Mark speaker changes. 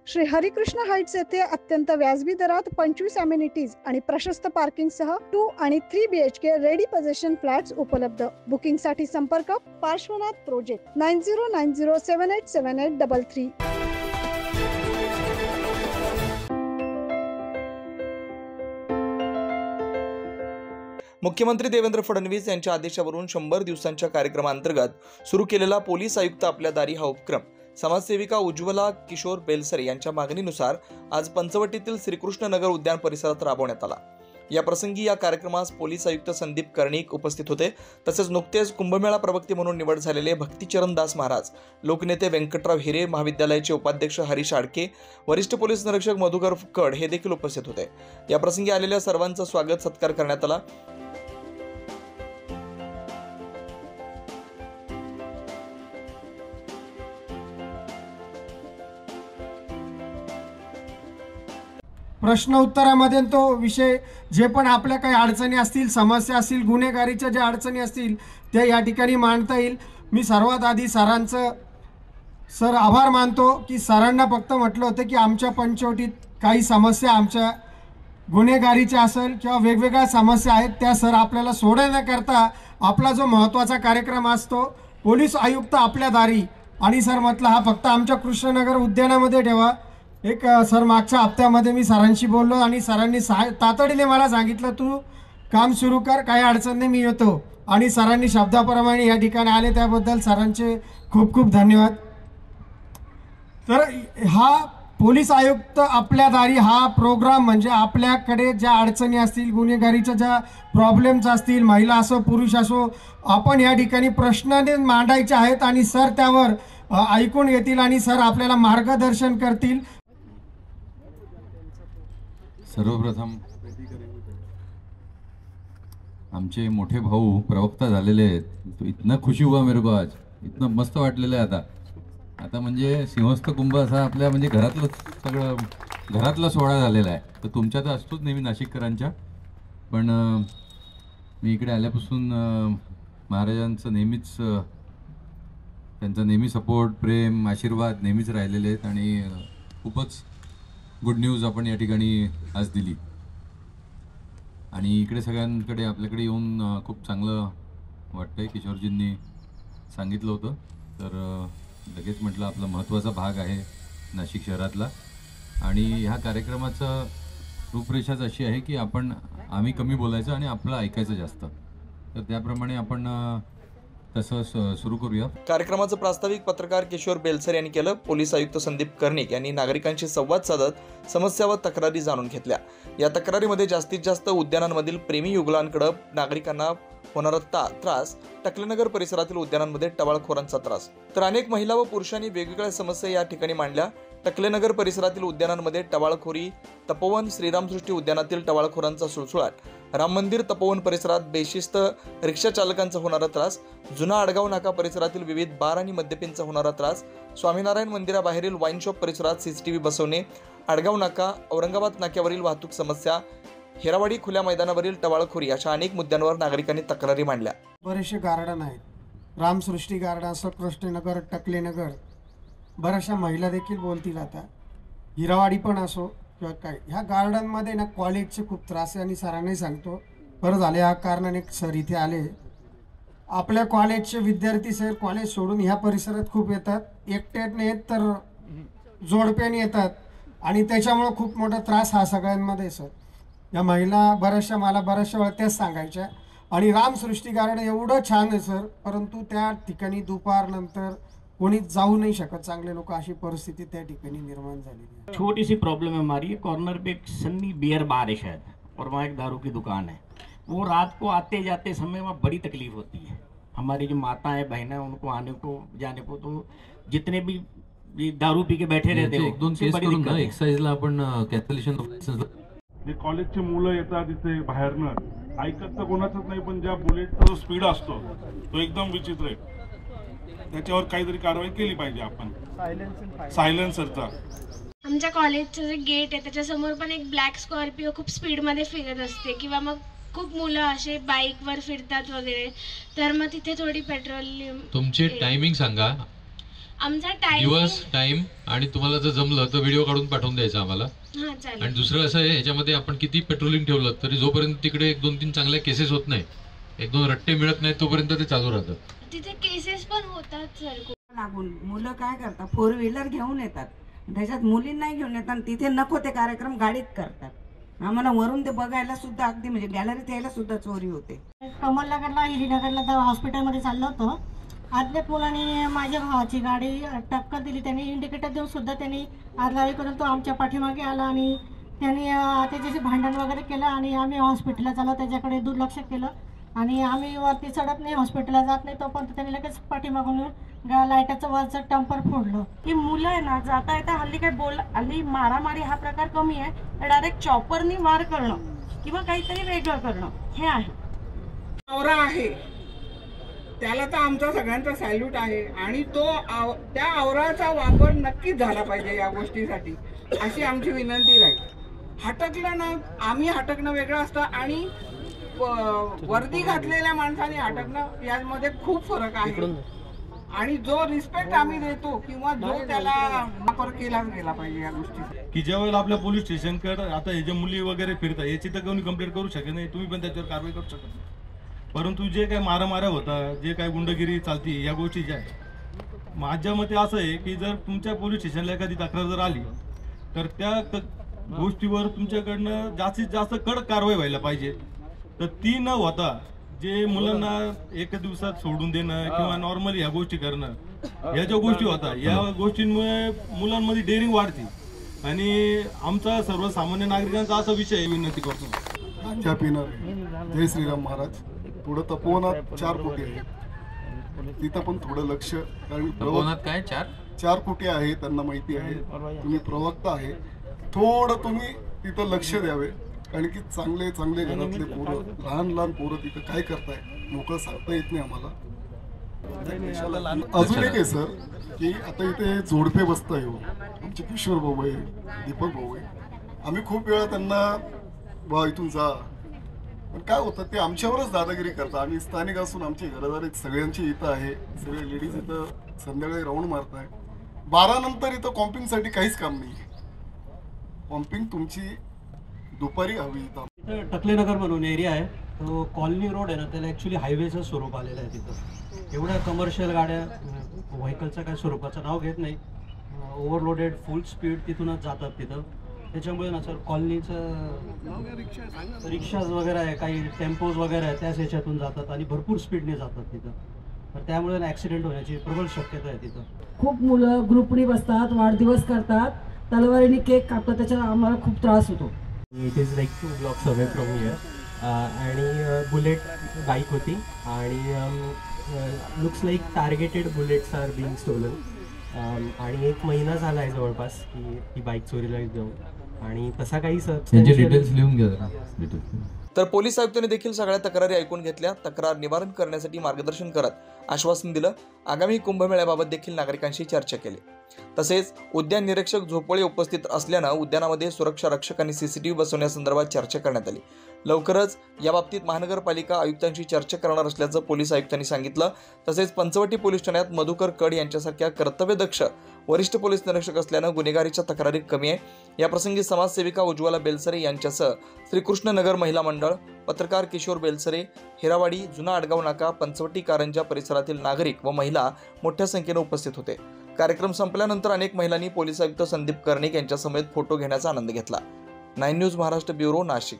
Speaker 1: Shri Harikrishna Heights येथे अत्यंत व्याजबी दरात 25 अमेनिटीज आणि प्रशस्त पार्किंग सह 2 आणि 3 BHK रेडी पोझिशन फ्लॅट्स उपलब्ध. बुकिंग साठी संपर्क पार्श्वनाथ प्रोजेक्ट 9090787833.
Speaker 2: मुख्यमंत्री देवेंद्र फडणवीस यांच्या आदेशावरून 100 दिवसांच्या कार्यक्रमांतर्गत सुरू केलेला पोलीस आयुक्त आपल्या दारी हा उपक्रम समाजसेविका उज्ज्वला किशोर बेलसरे यांच्या मागणीनुसार आज पंचवटीतील श्रीकृष्ण नगर उद्यान परिसरात राबवण्यात आला. या प्रसंगी या कार्यक्रमास पोलीस आयुक्त संदीप कर्णिक उपस्थित होते. तसेच नुकतेच कुंभमेळा प्रवक्ते म्हणून निवड झालेले भक्तीचरण दास महाराज, लोकनेते व्यंकटराव हिरे, महाविद्यालयाचे उपाध्यक्ष हरीश आडके, वरिष्ठ पोलीस निरीक्षक मधुकर कड हे देखील उपस्थित होते. या प्रसंगी आलेल्या सर्वांचं स्वागत सत्कार करण्यात आला.
Speaker 3: प्रश्न उत्तरामध्ये तो विषय जे पण आपल्या काही अडचणी असतील, समस्या असतील, गुन्हेगारीच्या ज्या अडचणी असतील त्या या ठिकाणी मांडता येईल. मी सर्वात आधी सरांचं आभार मानतो की सरांना फक्त म्हटलं होतं की आमच्या पंचवटीत काही समस्या आमच्या गुन्हेगारीच्या असेल किंवा वेगवेगळ्या समस्या आहेत त्या सर आपल्याला सोडवण्याकरता आपला जो महत्त्वाचा कार्यक्रम असतो पोलीस आयुक्त आपल्या दारी, आणि सर म्हटलं हा फक्त आमच्या कृष्णनगर उद्यानामध्ये ठेवा. एक सर मागच्या हप्त्यामध्ये मी सरांशी बोललो आणि सरांनी तातडीने मला सांगितलं तू काम सुरू कर, काही अडचण नाही, मी येतो. आणि सरांनी शब्दाप्रमाणे या ठिकाणी आले, त्याबद्दल सरांचे खूप खूप धन्यवाद. तर हा पोलीस आयुक्त आपल्या दारी हा प्रोग्राम म्हणजे आपल्याकडे ज्या अडचणी असतील, गुन्हेगारीच्या ज्या प्रॉब्लेम्स असतील, महिला असो पुरुष असो, आपण या ठिकाणी प्रश्न मांडायचे आहेत आणि सर त्यावर ऐकून घेतील आणि सर आपल्याला मार्गदर्शन करतील.
Speaker 4: सर्वप्रथम आमचे मोठे भाऊ प्रवक्ता झालेले आहेत. तो इतना खुशी हुआ मेरे को आज, इतना मस्त वाटलेलं आहे. आता म्हणजे सिंहस्थ कुंभ असा आपल्या म्हणजे घरातला सोहळा झालेला आहे. तर तुमच्या तर असतोच नेहमी नाशिककरांच्या, पण मी इकडे आल्यापासून महाराजांचं नेहमीच त्यांचा नेहमी सपोर्ट, प्रेम, आशीर्वाद नेहमीच राहिलेले आहेत आणि खूपच गुड न्यूज आपण या ठिकाणी आज दिली. आणि इकडे सगळ्यांकडे आपल्याकडे येऊन खूप चांगलं वाटतंय. किशोरजींनी सांगितलं होतं तर लगेच म्हटलं आपला महत्त्वाचा भाग आहे नाशिक शहरातला. आणि ह्या कार्यक्रमाचं रूपरेषाच अशी आहे की आम्ही कमी बोलायचं आणि आपलं ऐकायचं जास्त. तर त्याप्रमाणे आपण तसं सुरू करूया.
Speaker 2: कार्यक्रमाचं प्रास्ताविक पत्रकार किशोर बेलसर यांनी केलं. पोलीस आयुक्त संदीप कर्णिक यांनी नागरिकांशी संवाद साधत समस्या व तक्रारी जाणून घेतल्या. या तक्रारीमध्ये जास्तीत जास्त उद्यानांमधील प्रेमी युगलांकडे नागरिकांना होणारा त्रास, टकलेनगर परिसरातील उद्यानांमध्ये टवाळखोरांचा त्रास, तर अनेक महिला व पुरुषांनी वेगवेगळ्या समस्या या ठिकाणी मांडल्या. टकलेनगर परिसरातील उद्यानांमध्ये टवाळखोरी, तपोवन श्रीरामसृष्टी उद्यानातील टवाळखोरांचा सुळसुळाट, राम मंदिर तपोवन परिसरात बेशिस्त रिक्षा चालकांचा होणारा त्रास, जुना आडगाव नाका परिसरातील विविध बार आणि मद्यपींचा होणारा त्रास, स्वामीनारायण मंदिराबाहेरील वाईन शॉप परिसरात CCTV बसवणे, आडगाव नाका, औरंगाबाद नाक्यावरील वाहतूक समस्या, हिरावाडी खुल्या मैदानावरील टवाळखोरी अशा अनेक मुद्द्यांवर नागरिकांनी तक्रारी मांडल्या.
Speaker 3: बरेचसे गार्डन आहेत, रामसृष्टी गार्डन असं, कृष्णनगर, टकलेनगर, बऱ्याचशा महिला देखील बोलतील. आता हिरावाडी पण असो किंवा काय, ह्या गार्डनमध्ये ना कॉलेजचे खूप त्रास आहे. आणि सरांनाही सांगतो, बरं झाले या कारणाने सर इथे आले. आपल्या कॉलेजचे विद्यार्थी सर कॉलेज सोडून ह्या परिसरात खूप येतात, एकट्याने येत तर जोडप्याने येतात आणि त्याच्यामुळं खूप मोठा त्रास हा सगळ्यांमध्ये सर. या महिला मला बऱ्याचशा वेळा तेच सांगायच्या. आणि रामसृष्टी गार्डन एवढं छान आहे सर, परंतु त्या ठिकाणी दुपारनंतर कोणी जाऊ नहीं शकत चांगले लोग, अशी परिस्थिति त्या ठिकाणी निर्माण झाली है.
Speaker 5: छोटी सी प्रॉब्लम है हमारी, कॉर्नर पे एक सन्नी बियर बार है शायद, और वहाँ एक दारू की दुकान है. वो रात को आते जाते समय वहाँ बड़ी तकलीफ होती है. हमारी जो माता है, बहन है, उनको आने को जाने को, तो जितने भी दारू पी के बैठे रहते हो,
Speaker 4: एक दोन केस करून ना एक्साइजला आपण कॅन्सलेशन.
Speaker 6: कॉलेजचे मुलं येतात इथे बाहेरनं, ऐकत तर कोणाचंच नाही, पण ज्या बुलेटचा जो स्पीड असतो तो एकदम विचित्र आहे. त्याच्यावर काहीतरी कारवाई केली पाहिजे आपण. सायलेन्सरचा
Speaker 7: आमच्या कॉलेजचं जे गेट आहे त्याच्यासमोर पण एक ब्लॅक स्कॉर्पिओ खूप स्पीडमध्ये फिरत असते, किंवा मग खूप मुलं असे बाईकवर फिरतात वगैरे, तर मग तिथे थोडी पेट्रोल.
Speaker 4: तुमची टायमिंग सांगा
Speaker 7: आमचा टाइम
Speaker 8: दिवस टाइम आणि तुम्हाला जर जमलं तर व्हिडिओ काढून पाठवून द्यायचा आम्हाला.
Speaker 7: हां चालेल.
Speaker 8: आणि दुसरं असं आहे, ह्याच्यामध्ये आपण किती पेट्रोलिंग ठेवलं तरी जोपर्यंत तिकडे 1-2-3 चांगल्या केसेस होत नाही, 1-2 रट्टे मिळत नाही, तोपर्यंत ते चालू राहतं.
Speaker 7: तिथे केसेस पण होतात सर.
Speaker 9: लागून मुलं काय करतात, 4 व्हीलर घेऊन येतात, त्याच्यात मुलींनाही घेऊन येतात, तिथे नको ते कार्यक्रम गाडीत करतात. आम्हाला वरून ते बघायला सुद्धा अगदी म्हणजे गॅलरीत यायला सुद्धा चोरी होते.
Speaker 10: कमलनगरला हिरीनगरला हॉस्पिटलमध्ये चाललं होतं. अज्ञात मुलांनी माझ्या भावाची गाडी टक्कर दिली. त्यांनी इंडिकेटर देऊन सुद्धा त्यांनी आरलावी करून तो आमच्या पाठीमागे आला आणि त्यांनी त्याच्याशी भांडण वगैरे केलं आणि आम्ही हॉस्पिटलला चाललो, त्याच्याकडे दुर्लक्ष केलं आणि आम्ही वरती चढत नाही, हॉस्पिटलला जात नाही, तोपर्यंत त्यांनी लगेच पाठीमागून लाईटाचं वरचं टंपर फोडलं.
Speaker 9: की मुलं आहे ना, जाता येता हल्ली काय हल्ली मारामारी हा प्रकार कमी आहे, डायरेक्ट चॉपरनी वार करणं किंवा काहीतरी वेगळं करणं हे आहे.
Speaker 11: आवरा आहे त्याला तर आमचा सगळ्यांचा सॅल्यूट आहे आणि तो त्या आवराचा वापर नक्कीच झाला पाहिजे या गोष्टीसाठी, अशी आमची विनंती राहील. हटकलं ना, आम्ही हटकणं वेगळं असतं आणि वर्दी घातलेल्या माणसाने हटकणं यामध्ये खूप फरक आहे. आणि जो रिस्पेक्ट आम्ही देतो किंवा जो त्याला वापर केला गेला पाहिजे या गोष्टी.
Speaker 6: की ज्या वेळेला आपल्या पोलीस स्टेशनकडे आता हे जे मुली वगैरे फिरतात याची तर कोणी कंप्लेंट करू शकत नाही, तुम्ही पण त्याच्यावर कारवाई करू शकत नाही. परंतु जे काय मारामाऱ्या होता, जे काय गुंडगिरी चालती, या गोष्टी ज्या आहे, माझ्या मते असं आहे की जर तुमच्या पोलीस स्टेशनला एखादी तक्रार जर आली तर त्या गोष्टीवर तुमच्याकडनं जास्तीत जास्त कडक कारवाई व्हायला पाहिजे. तर ती न होता जे मुलांना एका दिवसात सोडून देणं किंवा नॉर्मली ह्या गोष्टी करणं, या ज्या गोष्टी होतात, या गोष्टींमुळे मुलांमध्ये डेअरिंग वाढते. आणि आमचा सर्वसामान्य नागरिकांचा असा विषय विनंती करतो,
Speaker 3: गांजा पिणार जय श्रीराम महाराज. थोडं तपोवनात 4 कोटी आहे, तिथं पण थोडं लक्ष, कारण
Speaker 8: तपोवनात काय
Speaker 3: 4 कोटी आहे, त्यांना माहिती आहे, तुम्ही प्रवक्ता आहे, थोडं तुम्ही तिथं लक्ष द्यावे. कारण की चांगले चांगले घरातले पोरं, लहान पोरं तिथं काय करताय मोकळं सांगता येत नाही आम्हाला. अजून एक आहे सर की आता इथे जोडपे बसताय हो, आमचे किशोर भाऊ आहे, दीपक भाऊ आहे, आम्ही खूप वेळा त्यांना बा इथून जा, पण काय होतं ते आमच्यावरच दादागिरी करतात. आम्ही स्थानिक असून आमची घरदारी सगळ्यांची इथं आहे, सगळे लेडीज इथं संध्याकाळी राऊंड मारताय. 12 नंतर इथं कॉम्पिंगसाठी काहीच काम नाही. कॉम्पिंग तुमची दुपारी हवी.
Speaker 12: इथं टकलेनगर म्हणून एरिया आहे, तो कॉलनी रोड आहे ना, त्याला ॲक्च्युली हायवेचं स्वरूप आलेलं आहे. तिथं एवढ्या कमर्शियल गाड्या, व्हेकलचं काय स्वरूपाचं नाव घेत नाही, ओव्हरलोडेड फुल स्पीड तिथूनच जातात तिथं. त्याच्यामुळे ना सर कॉलनीचं रिक्षाज वगैरे आहे, काही टेम्पोज वगैरे आहे, त्याच ह्याच्यातून जातात आणि भरपूर स्पीडने जातात तिथं. तर त्यामुळे ना ॲक्सिडेंट होण्याची प्रबळ शक्यता आहे तिथं.
Speaker 10: खूप मुलं ग्रुपनी बसतात, वाढदिवस करतात, तलवारीने केक कापतात, त्याचा आम्हाला खूप त्रास होतो.
Speaker 12: It is like 2 blocks away from here. आणि बुलेट बाईक होती आणि looks like targeted bullets are being stolen. आणि 1 महिना झाला आहे जवळपास की ही बाईक चोरीला जाऊन, आणि तसा काही
Speaker 4: त्यांचे डिटेल्स लिहून घ्या.
Speaker 2: तर पोलीस आयुक्तांनी देखील सगळ्या तक्रारी ऐकून घेतल्या, तक्रार निवारण करण्यासाठी मार्गदर्शन करत आश्वासन दिलं. आगामी कुंभमेळ्याबाबत देखील नागरिकांशी चर्चा केली. तसेच उद्यान निरीक्षक झोपळे उपस्थित असल्यानं उद्यानामध्ये सुरक्षा रक्षक आणि CCTV बसवण्यासंदर्भात चर्चा करण्यात आली. लवकरच याबाबतीत महानगरपालिका आयुक्तांशी चर्चा करणार असल्याचं पोलीस आयुक्तांनी सांगितलं. तसेच पंचवटी पोलीस ठाण्यात मधुकर कड यांच्यासारख्या कर्तव्यदक्ष वरिष्ठ पोलीस निरीक्षक असल्यानं गुन्हेगारीच्या तक्रारी कमी आहे. याप्रसंगी समाजसेविका उज्ज्वला बेलसरे यांच्यासह श्रीकृष्णनगर महिला मंडळ, पत्रकार किशोर बेलसरे, हिरावाडी, जुना आडगाव नाका, पंचवटी कारंजा परिसरातील नागरिक व महिला मोठ्या संख्येने उपस्थित होते. कार्यक्रम संपल्यानंतर अनेक महिलांनी पोलीस आयुक्त संदीप कर्णिक यांच्यासमवेत फोटो घेण्याचा आनंद घेतला. 9 न्यूज महाराष्ट्र ब्युरो, नाशिक.